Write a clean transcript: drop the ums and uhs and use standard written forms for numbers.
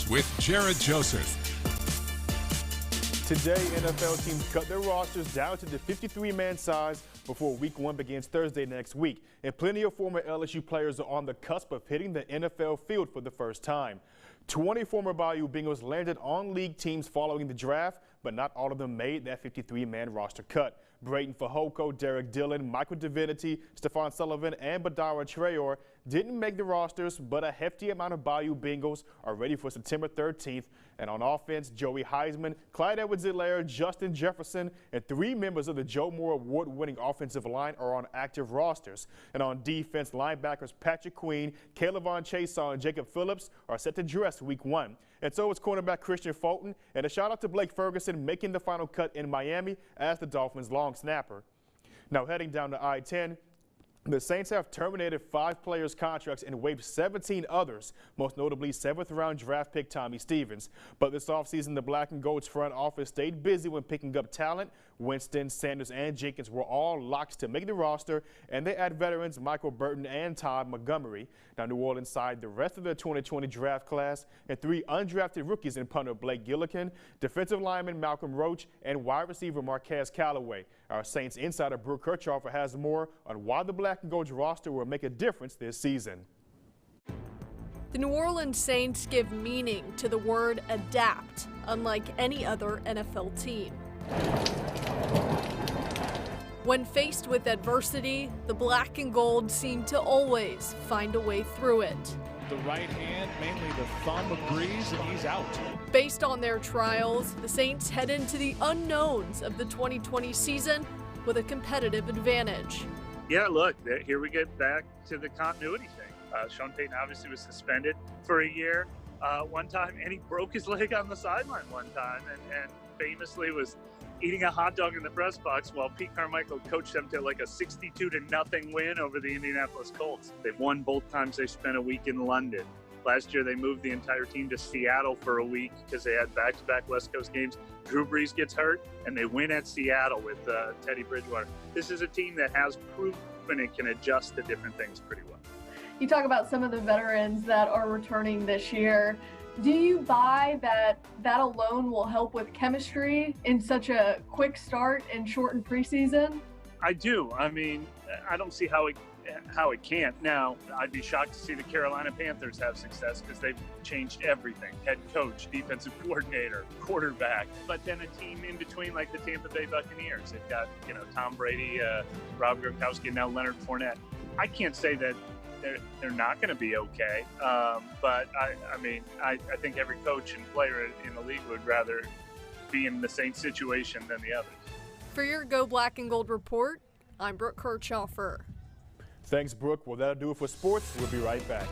Sports with Jared Joseph. Today, NFL teams cut their rosters down to the 53-man size before Week 1 begins Thursday next week. And plenty of former LSU players are on the cusp of hitting the NFL field for the first time. 20 former Bayou Bengals landed on league teams following the draft, but not all of them made that 53-man roster cut. Brayton Fehoko, Derek Dillon, Michael Divinity, Stephon Sullivan, and Badara Traore didn't make the rosters, but a hefty amount of Bayou Bengals are ready for September 13th. And on offense, Joey Heisman, Clyde Edwards-Helaire, Justin Jefferson, and 3 members of the Joe Moore award-winning offensive line are on active rosters. And on defense, linebackers Patrick Queen, K'Lavon Chaisson, and Jacob Phillips are set to dress Week 1. And so is cornerback Christian Fulton. And a shout-out to Blake Ferguson making the final cut in Miami as the Dolphins' long snapper. Now heading down to I-10, the Saints have terminated 5 players' contracts and waived 17 others, most notably 7th-round draft pick Tommy Stevens. But this offseason, the Black and Gold's front office stayed busy when picking up talent. Winston, Sanders, and Jenkins were all locked to make the roster, and they add veterans Michael Burton and Todd Montgomery. Now, New Orleans signed the rest of the 2020 draft class and 3 undrafted rookies in punter Blake Gillikin, defensive lineman Malcolm Roach, and wide receiver Marquez Callaway. Our Saints insider Brooke Kirchhofer has more on why the Black and Gold roster will make a difference this season. The New Orleans Saints give meaning to the word adapt, unlike any other NFL team. When faced with adversity, the Black and Gold seem to always find a way through it. The right hand, mainly the thumb, agrees, and he's out. Based on their trials, the Saints head into the unknowns of the 2020 season with a competitive advantage. Yeah, look, here we get back to the continuity thing. Sean Payton obviously was suspended for a year one time, and he broke his leg on the sideline one time, and famously was eating a hot dog in the press box while Pete Carmichael coached them to like a 62-0 win over the Indianapolis Colts. They've won both times they spent a week in London. Last year, they moved the entire team to Seattle for a week because they had back-to-back West Coast games. Drew Brees gets hurt, and they win at Seattle with Teddy Bridgewater. This is a team that has proven it can adjust to different things pretty well. You talk about some of the veterans that are returning this year. Do you buy that alone will help with chemistry in such a quick start and shortened preseason? I do. I mean, I don't see how it can't. Now, I'd be shocked to see the Carolina Panthers have success because they've changed everything. Head coach, defensive coordinator, quarterback. But then a team in between like the Tampa Bay Buccaneers. They've got, Tom Brady, Rob Gronkowski, and now Leonard Fournette. I can't say that they're not going to be okay. But I think every coach and player in the league would rather be in the same situation than the others. For your Go Black and Gold report, I'm Brooke Kirchhofer. Thanks, Brooke. Well, that'll do it for sports. We'll be right back.